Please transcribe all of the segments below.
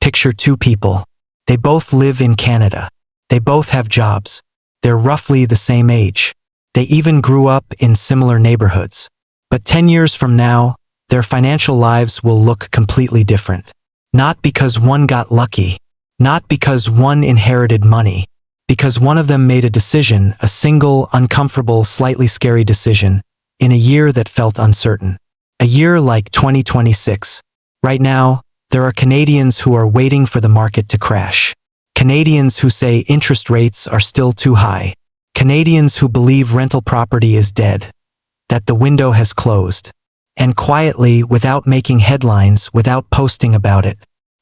Picture two people. They both live in Canada. They both have jobs. They're roughly the same age. They even grew up in similar neighborhoods. But 10 years from now, their financial lives will look completely different. Not because one got lucky. Not because one inherited money. Because one of them made a decision, a single, uncomfortable, slightly scary decision, in a year that felt uncertain. A year like 2026. Right now, there are Canadians who are waiting for the market to crash. Canadians who say interest rates are still too high. Canadians who believe rental property is dead. That the window has closed. And quietly, without making headlines, without posting about it,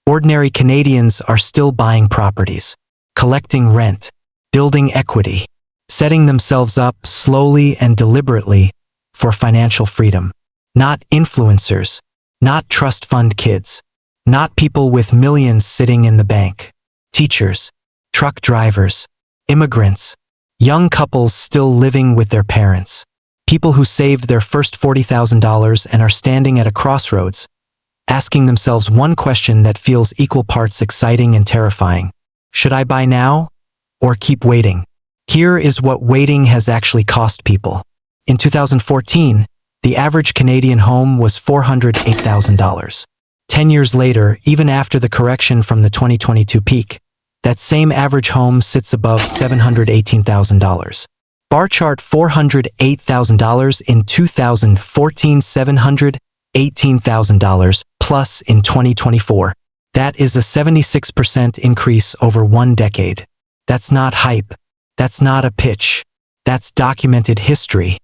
ordinary Canadians are still buying properties, collecting rent, building equity, setting themselves up slowly and deliberately for financial freedom. Not influencers, not trust fund kids, not people with millions sitting in the bank. Teachers, truck drivers, immigrants, young couples still living with their parents, people who saved their first $40,000 and are standing at a crossroads, asking themselves one question that feels equal parts exciting and terrifying. Should I buy now or keep waiting? Here is what waiting has actually cost people. In 2014, the average Canadian home was $408,000. 10 years later, even after the correction from the 2022 peak, that same average home sits above $718,000. Bar chart $408,000 in 2014, $718,000 plus in 2024. That is a 76% increase over 1 decade. That's not hype. That's not a pitch. That's documented history.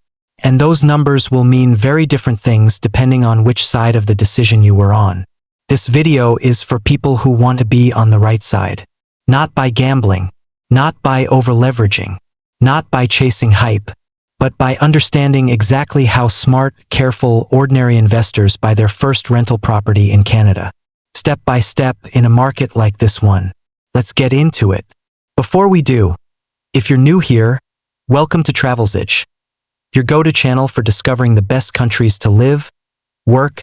And those numbers will mean very different things depending on which side of the decision you were on. This video is for people who want to be on the right side. Not by gambling, not by over-leveraging, not by chasing hype, but by understanding exactly how smart, careful, ordinary investors buy their first rental property in Canada. Step by step in a market like this one. Let's get into it. Before we do, if you're new here, welcome to TravelZitch, your go-to channel for discovering the best countries to live, work,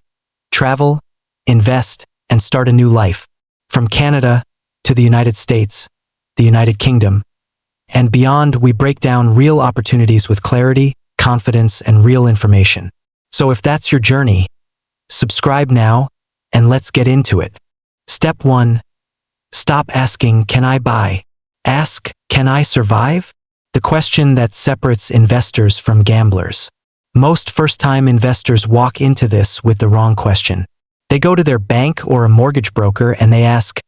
travel, invest, and start a new life. From Canada to the United States, the United Kingdom, and beyond, we break down real opportunities with clarity, confidence, and real information. So if that's your journey, subscribe now, and let's get into it. Step 1. Stop asking, can I buy? Ask, can I survive? The question that separates investors from gamblers. Most first-time investors walk into this with the wrong question. They go to their bank or a mortgage broker and they ask,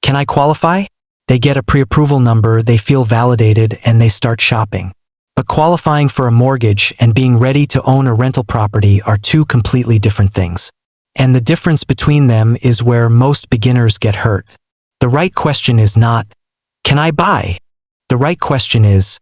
can I qualify? They get a pre-approval number, they feel validated, and they start shopping. But qualifying for a mortgage and being ready to own a rental property are two completely different things. And the difference between them is where most beginners get hurt. The right question is not, can I buy? The right question is,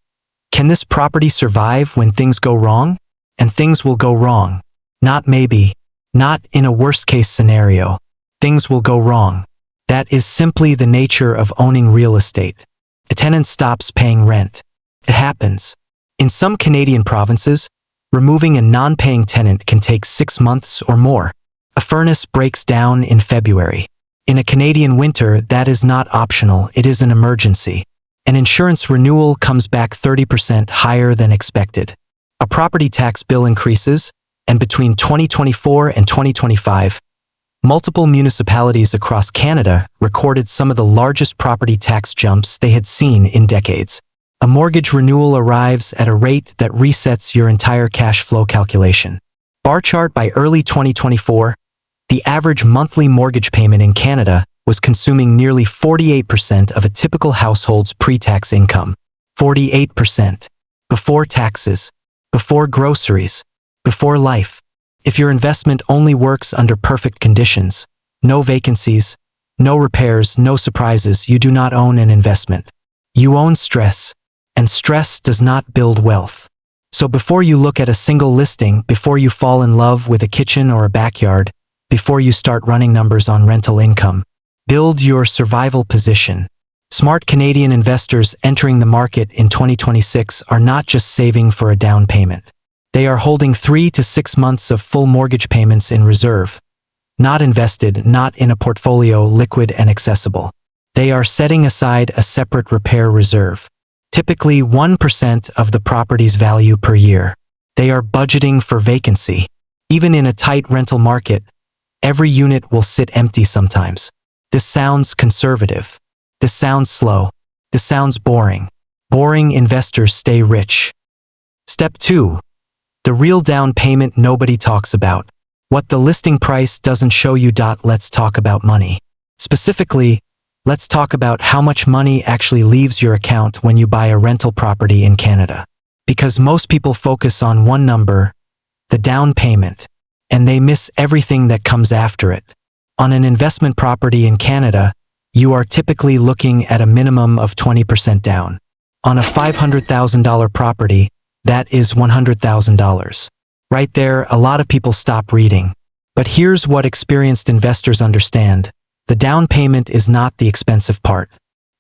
can this property survive when things go wrong? And things will go wrong. Not maybe. Not in a worst-case scenario. Things will go wrong. That is simply the nature of owning real estate. A tenant stops paying rent. It happens. In some Canadian provinces, removing a non-paying tenant can take 6 months or more. A furnace breaks down in February. In a Canadian winter, that is not optional, it is an emergency. An insurance renewal comes back 30% higher than expected. A property tax bill increases, and between 2024 and 2025, multiple municipalities across Canada recorded some of the largest property tax jumps they had seen in decades. A mortgage renewal arrives at a rate that resets your entire cash flow calculation. Bar chart by early 2024, the average monthly mortgage payment in Canada was consuming nearly 48% of a typical household's pre-tax income. 48%. Before taxes, before groceries, before life. If your investment only works under perfect conditions, no vacancies, no repairs, no surprises, you do not own an investment. You own stress, and stress does not build wealth. So before you look at a single listing, before you fall in love with a kitchen or a backyard, before you start running numbers on rental income, build your survival position. Smart Canadian investors entering the market in 2026 are not just saving for a down payment. They are holding 3 to 6 months of full mortgage payments in reserve. not invested, not in a portfolio, liquid and accessible. They are setting aside a separate repair reserve, typically 1% of the property's value per year. They are budgeting for vacancy. Even in a tight rental market, every unit will sit empty sometimes. This sounds conservative. This sounds slow. This sounds boring. Boring investors stay rich. Step 2. The real down payment nobody talks about. What the listing price doesn't show you. Let's talk about money. Specifically, let's talk about how much money actually leaves your account when you buy a rental property in Canada. Because most people focus on one number, the down payment, and they miss everything that comes after it. On an investment property in Canada, you are typically looking at a minimum of 20% down. On a $500,000 property, that is $100,000. Right there, a lot of people stop reading. But here's what experienced investors understand. The down payment is not the expensive part.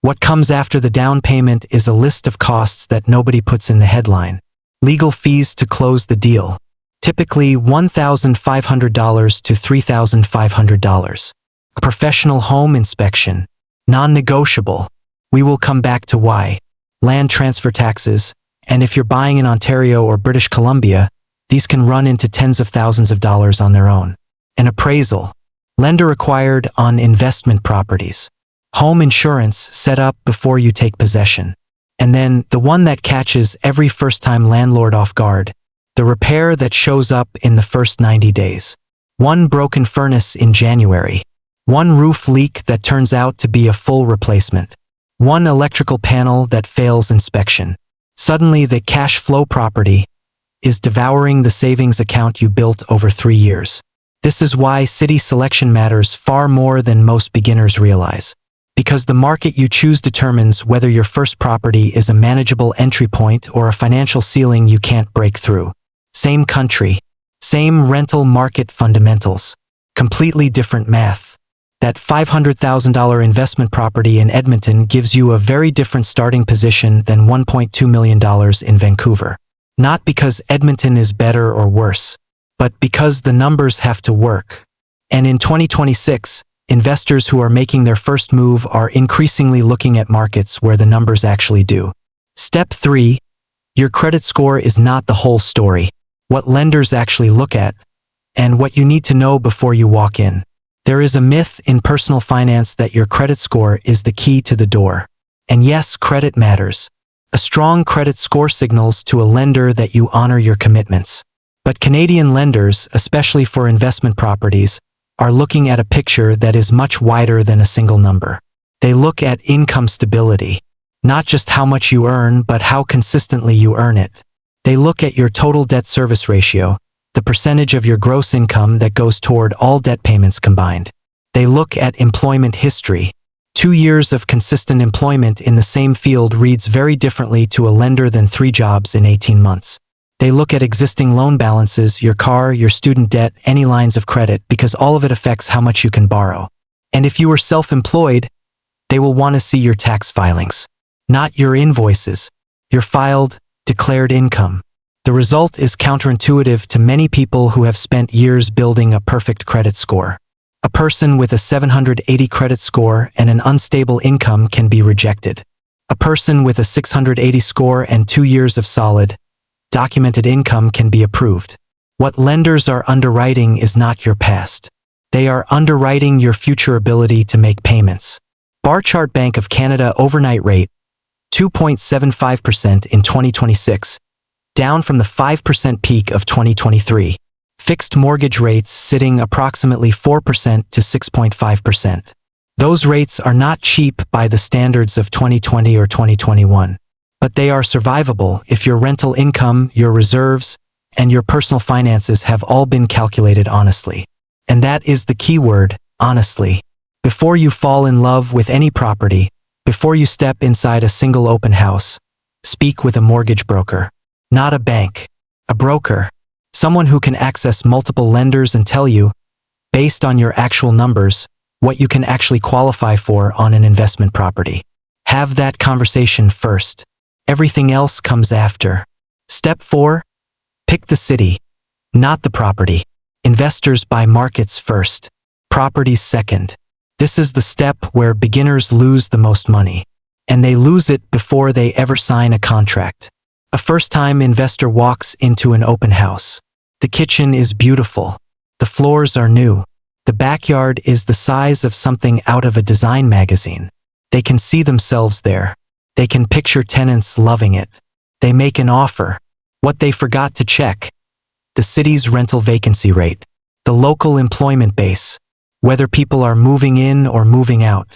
What comes after the down payment is a list of costs that nobody puts in the headline. Legal fees to close the deal, typically $1,500 to $3,500. A professional home inspection, non-negotiable. We will come back to why. Land transfer taxes, and if you're buying in Ontario or British Columbia, these can run into tens of thousands of dollars on their own. An appraisal, lender required on investment properties. Home insurance set up before you take possession. And then the one that catches every first-time landlord off guard, the repair that shows up in the first 90 days. One broken furnace in January. One roof leak that turns out to be a full replacement. One electrical panel that fails inspection. Suddenly the cash flow property is devouring the savings account you built over 3 years. This is why city selection matters far more than most beginners realize. Because the market you choose determines whether your first property is a manageable entry point or a financial ceiling you can't break through. Same country, same rental market fundamentals, completely different math. That $500,000 investment property in Edmonton gives you a very different starting position than $1.2 million in Vancouver. Not because Edmonton is better or worse, but because the numbers have to work. And in 2026, investors who are making their first move are increasingly looking at markets where the numbers actually do. Step 3. Your credit score is not the whole story. What lenders actually look at, and what you need to know before you walk in. There is a myth in personal finance that your credit score is the key to the door. And yes, credit matters. A strong credit score signals to a lender that you honor your commitments. But Canadian lenders, especially for investment properties, are looking at a picture that is much wider than a single number. They look at income stability, not just how much you earn, but how consistently you earn it. They look at your total debt service ratio, the percentage of your gross income that goes toward all debt payments combined. They look at employment history. 2 years of consistent employment in the same field reads very differently to a lender than 3 jobs in 18 months. They look at existing loan balances, your car, your student debt, any lines of credit, because all of it affects how much you can borrow. And if you are self-employed, they will want to see your tax filings, not your invoices, your filed, declared income. The result is counterintuitive to many people who have spent years building a perfect credit score. A person with a 780 credit score and an unstable income can be rejected. A person with a 680 score and 2 years of solid, documented income can be approved. What lenders are underwriting is not your past. They are underwriting your future ability to make payments. Bar chart Bank of Canada overnight rate, 2.75% in 2026, down from the 5% peak of 2023. Fixed mortgage rates sitting approximately 4% to 6.5%. Those rates are not cheap by the standards of 2020 or 2021. But they are survivable if your rental income, your reserves, and your personal finances have all been calculated honestly. And that is the key word, honestly. Before you fall in love with any property, before you step inside a single open house, speak with a mortgage broker. Not a bank, a broker. Someone who can access multiple lenders and tell you, based on your actual numbers, what you can actually qualify for on an investment property. Have that conversation first. Everything else comes after. Step 4. Pick the city, not the property. Investors buy markets first. Properties second. This is the step where beginners lose the most money. And they lose it before they ever sign a contract. A first-time investor walks into an open house. The kitchen is beautiful. The floors are new. The backyard is the size of something out of a design magazine. They can see themselves there. They can picture tenants loving it. They make an offer. What they forgot to check: the city's rental vacancy rate, the local employment base, whether people are moving in or moving out,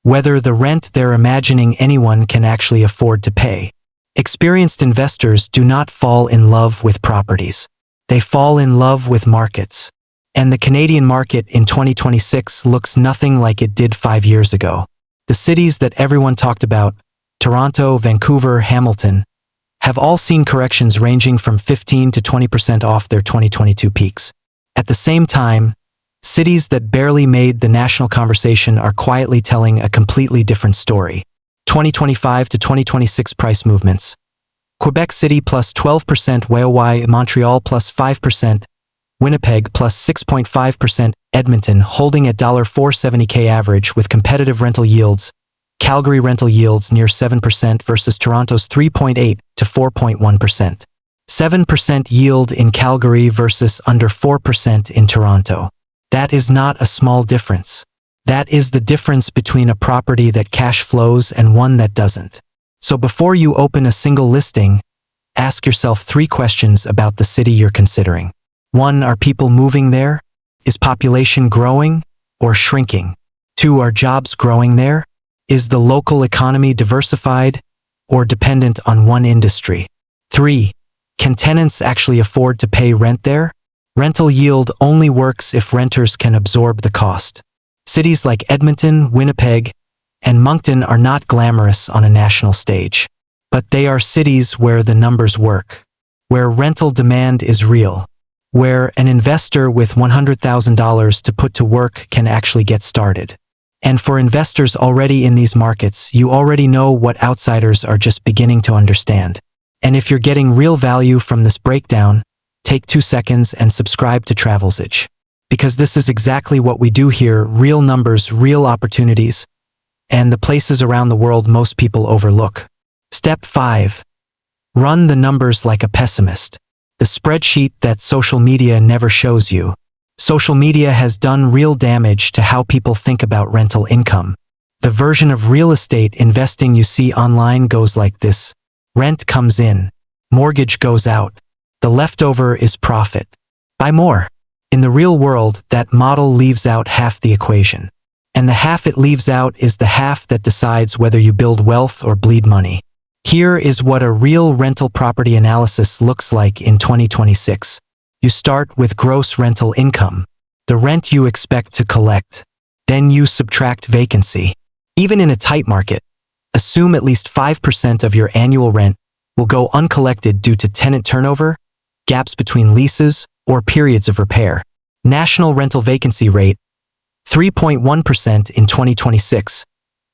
whether the rent they're imagining anyone can actually afford to pay. Experienced investors do not fall in love with properties. They fall in love with markets. And the Canadian market in 2026 looks nothing like it did 5 years ago. The cities that everyone talked about, Toronto, Vancouver, Hamilton, have all seen corrections ranging from 15 to 20% off their 2022 peaks. At the same time, cities that barely made the national conversation are quietly telling a completely different story. 2025 to 2026 price movements. Quebec City plus 12%, Waiowa, Montreal plus 5%, Winnipeg plus 6.5%, Edmonton holding at $470K average with competitive rental yields, Calgary rental yields near 7% versus Toronto's 3.8 to 4.1%. 7% yield in Calgary versus under 4% in Toronto. That is not a small difference. That is the difference between a property that cash flows and one that doesn't. So before you open a single listing, ask yourself 3 questions about the city you're considering. 1. Are people moving there? Is population growing or shrinking? 2. Are jobs growing there? Is the local economy diversified or dependent on one industry? 3. Can tenants actually afford to pay rent there? Rental yield only works if renters can absorb the cost. Cities like Edmonton, Winnipeg, and Moncton are not glamorous on a national stage, but they are cities where the numbers work, where rental demand is real, where an investor with $100,000 to put to work can actually get started. And for investors already in these markets, you already know what outsiders are just beginning to understand. And if you're getting real value from this breakdown, take 2 seconds and subscribe to Travelsage. Because this is exactly what we do here: real numbers, real opportunities, and the places around the world most people overlook. Step 5. Run the numbers like a pessimist. The spreadsheet that social media never shows you. Social media has done real damage to how people think about rental income. The version of real estate investing you see online goes like this. Rent comes in. Mortgage goes out. The leftover is profit. Buy more. In the real world, that model leaves out half the equation. And the half it leaves out is the half that decides whether you build wealth or bleed money. Here is what a real rental property analysis looks like in 2026. You start with gross rental income, the rent you expect to collect. Then you subtract vacancy. Even in a tight market, assume at least 5% of your annual rent will go uncollected due to tenant turnover, gaps between leases, or periods of repair. National rental vacancy rate, 3.1% in 2026,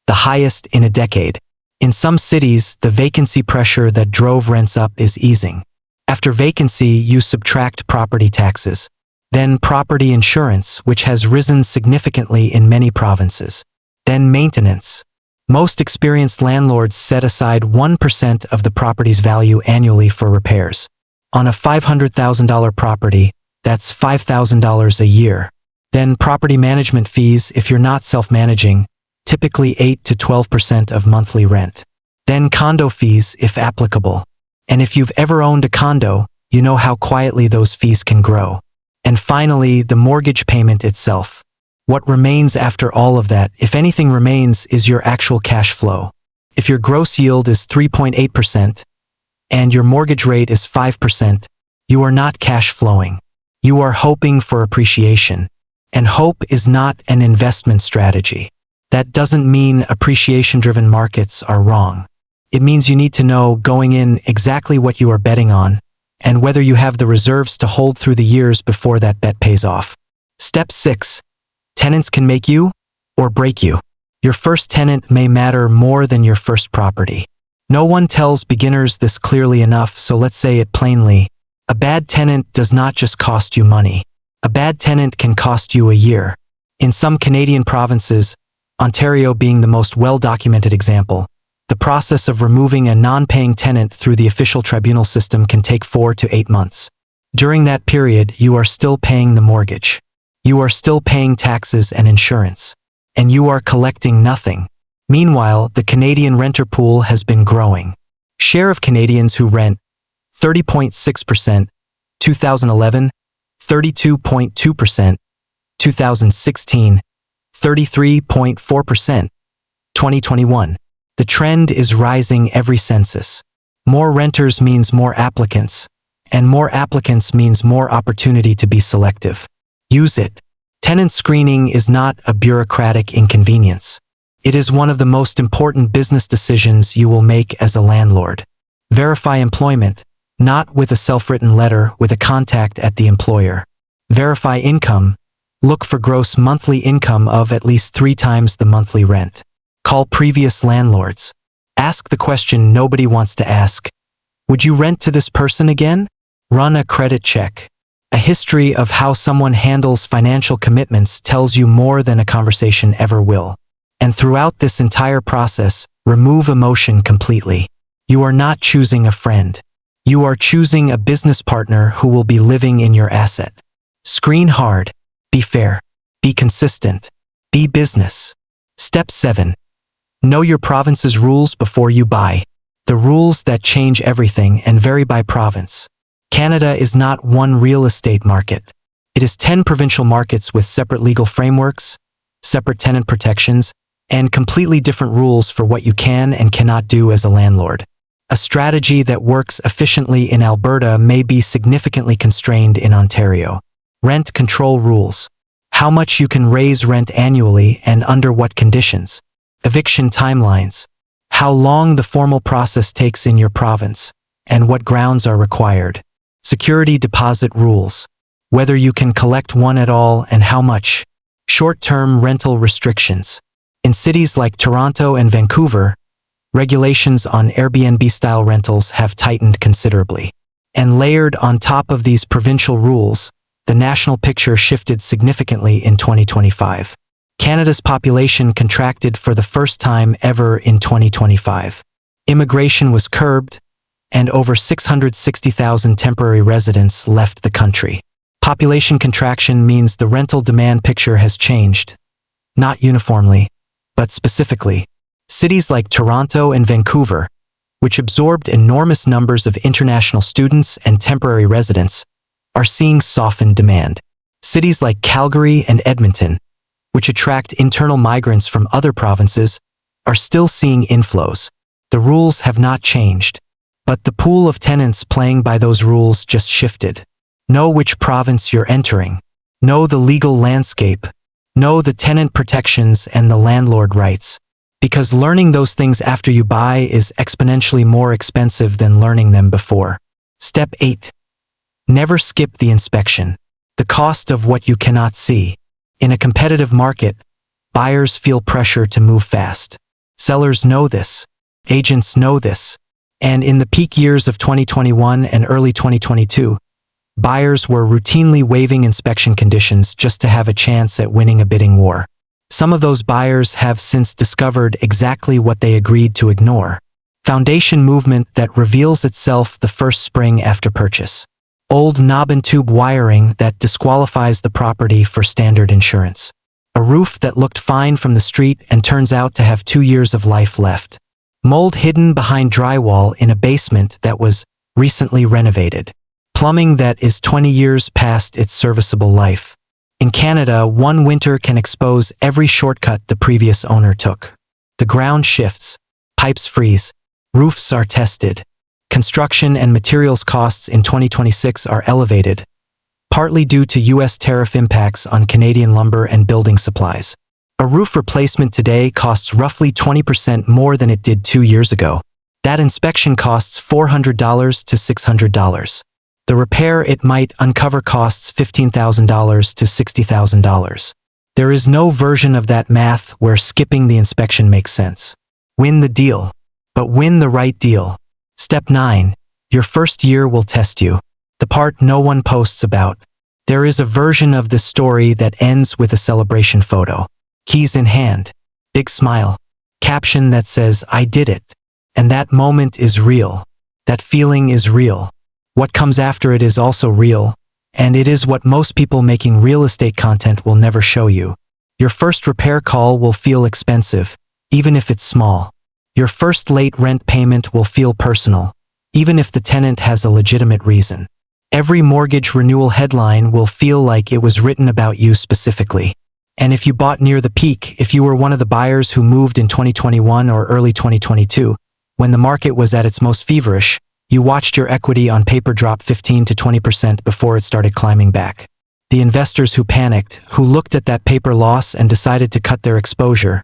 the highest in a decade. In some cities, the vacancy pressure that drove rents up is easing. After vacancy, you subtract property taxes. Then property insurance, which has risen significantly in many provinces. Then maintenance. Most experienced landlords set aside 1% of the property's value annually for repairs. On a $500,000 property, that's $5,000 a year. Then property management fees if you're not self-managing, typically 8 to 12% of monthly rent. Then condo fees if applicable. And if you've ever owned a condo, you know how quietly those fees can grow. And finally, the mortgage payment itself. What remains after all of that, if anything remains, is your actual cash flow. If your gross yield is 3.8% and your mortgage rate is 5%, you are not cash flowing. You are hoping for appreciation. And hope is not an investment strategy. That doesn't mean appreciation-driven markets are wrong. It means you need to know going in exactly what you are betting on and whether you have the reserves to hold through the years before that bet pays off. Step 6. Tenants can make you or break you. Your first tenant may matter more than your first property. No one tells beginners this clearly enough, so let's say it plainly. A bad tenant does not just cost you money. A bad tenant can cost you a year. In some Canadian provinces, Ontario being the most well-documented example, the process of removing a non-paying tenant through the official tribunal system can take 4 to 8 months. During that period, you are still paying the mortgage. You are still paying taxes and insurance. And you are collecting nothing. Meanwhile, the Canadian renter pool has been growing. Share of Canadians who rent, 30.6%, 2011, 32.2%, 2016, 33.4%, 2021. The trend is rising every census. More renters means more applicants, and more applicants means more opportunity to be selective. Use it. Tenant screening is not a bureaucratic inconvenience. It is one of the most important business decisions you will make as a landlord. Verify employment, not with a self-written letter with a contact at the employer. Verify income. Look for gross monthly income of at least 3 times the monthly rent. Call previous landlords. Ask the question nobody wants to ask. Would you rent to this person again? Run a credit check. A history of how someone handles financial commitments tells you more than a conversation ever will. And throughout this entire process, remove emotion completely. You are not choosing a friend. You are choosing a business partner who will be living in your asset. Screen hard. Be fair. Be consistent. Be business. Step 7. Know your province's rules before you buy. The rules that change everything and vary by province. Canada is not one real estate market. It is 10 provincial markets with separate legal frameworks, separate tenant protections, and completely different rules for what you can and cannot do as a landlord. A strategy that works efficiently in Alberta may be significantly constrained in Ontario. Rent control rules. How much you can raise rent annually and under what conditions. Eviction timelines. How long the formal process takes in your province, and what grounds are required. Security deposit rules. Whether you can collect one at all and how much. Short-term rental restrictions. In cities like Toronto and Vancouver, regulations on Airbnb-style rentals have tightened considerably. And layered on top of these provincial rules, the national picture shifted significantly in 2025. Canada's population contracted for the first time ever in 2025. Immigration was curbed, and over 660,000 temporary residents left the country. Population contraction means the rental demand picture has changed. Not uniformly, but specifically. Cities like Toronto and Vancouver, which absorbed enormous numbers of international students and temporary residents, are seeing softened demand. Cities like Calgary and Edmonton, which attract internal migrants from other provinces, are still seeing inflows. The rules have not changed, but the pool of tenants playing by those rules just shifted. Know which province you're entering. Know the legal landscape. Know the tenant protections and the landlord rights. Because learning those things after you buy is exponentially more expensive than learning them before. Step 8. Never skip the inspection. The cost of what you cannot see. In a competitive market, buyers feel pressure to move fast. Sellers know this. Agents know this. And in the peak years of 2021 and early 2022, buyers were routinely waiving inspection conditions just to have a chance at winning a bidding war. Some of those buyers have since discovered exactly what they agreed to ignore. Foundation movement that reveals itself the first spring after purchase. Old knob and tube wiring that disqualifies the property for standard insurance. A roof that looked fine from the street and turns out to have 2 years of life left. Mold hidden behind drywall in a basement that was recently renovated. Plumbing that is 20 years past its serviceable life. In Canada, one winter can expose every shortcut the previous owner took. The ground shifts, pipes freeze, roofs are tested. Construction and materials costs in 2026 are elevated, partly due to U.S. tariff impacts on Canadian lumber and building supplies. A roof replacement today costs roughly 20% more than it did 2 years ago. That inspection costs $400 to $600. The repair it might uncover costs $15,000 to $60,000. There is no version of that math where skipping the inspection makes sense. Win the deal, but win the right deal. Step 9. Your first year will test you. The part no one posts about. There is a version of the story that ends with a celebration photo. Keys in hand, big smile, caption that says, "I did it." And that moment is real. That feeling is real. What comes after it is also real, and it is what most people making real estate content will never show you. Your first repair call will feel expensive, even if it's small. Your first late rent payment will feel personal, even if the tenant has a legitimate reason. Every mortgage renewal headline will feel like it was written about you specifically. And if you bought near the peak, if you were one of the buyers who moved in 2021 or early 2022, when the market was at its most feverish, you watched your equity on paper drop 15 to 20% before it started climbing back. The investors who panicked, who looked at that paper loss and decided to cut their exposure,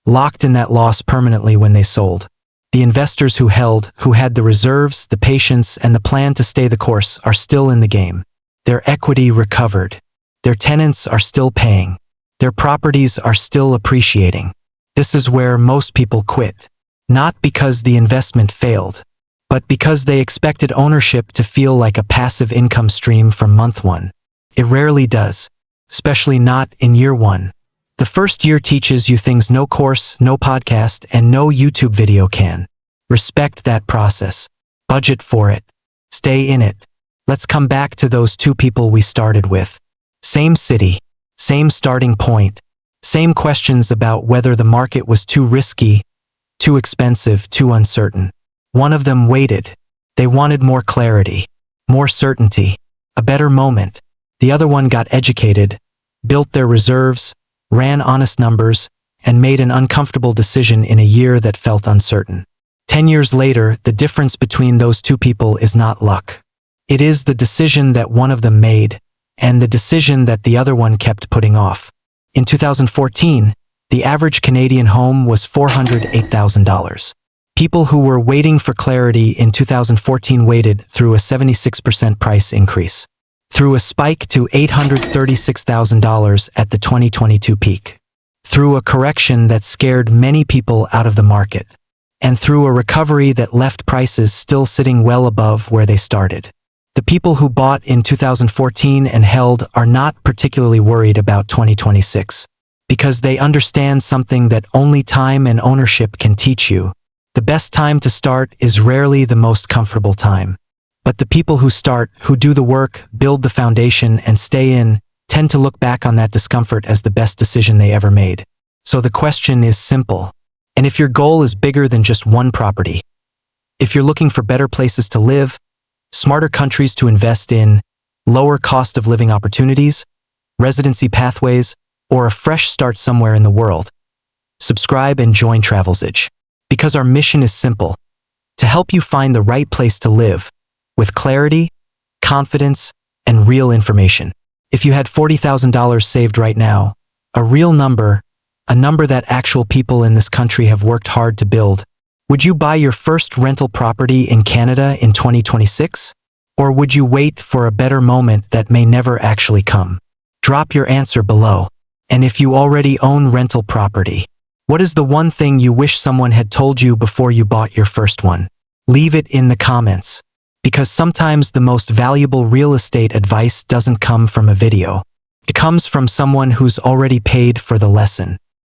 locked in that loss permanently when they sold. The investors who held, who had the reserves, the patience, and the plan to stay the course are still in the game. Their equity recovered. Their tenants are still paying. Their properties are still appreciating. This is where most people quit. Not because the investment failed, but because they expected ownership to feel like a passive income stream from month one. It rarely does, especially not in year one. The first year teaches you things no course, no podcast, and no YouTube video can. Respect that process. Budget for it. Stay in it. Let's come back to those two people we started with. Same city, same starting point, same questions about whether the market was too risky, too expensive, too uncertain. One of them waited. They wanted more clarity, more certainty, a better moment. The other one got educated, built their reserves, ran honest numbers, and made an uncomfortable decision in a year that felt uncertain. 10 years later, the difference between those two people is not luck. It is the decision that one of them made, and the decision that the other one kept putting off. In 2014, the average Canadian home was $408,000. People who were waiting for clarity in 2014 waited through a 76% price increase, through a spike to $836,000 at the 2022 peak, through a correction that scared many people out of the market, and through a recovery that left prices still sitting well above where they started. The people who bought in 2014 and held are not particularly worried about 2026, because they understand something that only time and ownership can teach you. The best time to start is rarely the most comfortable time. But the people who start, who do the work, build the foundation, and stay in, tend to look back on that discomfort as the best decision they ever made. So the question is simple. And if your goal is bigger than just one property, if you're looking for better places to live, smarter countries to invest in, lower cost of living opportunities, residency pathways, or a fresh start somewhere in the world, subscribe and join Travelzage. Because our mission is simple, to help you find the right place to live, with clarity, confidence, and real information. If you had $40,000 saved right now, a real number, a number that actual people in this country have worked hard to build, would you buy your first rental property in Canada in 2026? Or would you wait for a better moment that may never actually come? Drop your answer below. And if you already own rental property, what is the one thing you wish someone had told you before you bought your first one? Leave it in the comments. Because sometimes the most valuable real estate advice doesn't come from a video. It comes from someone who's already paid for the lesson.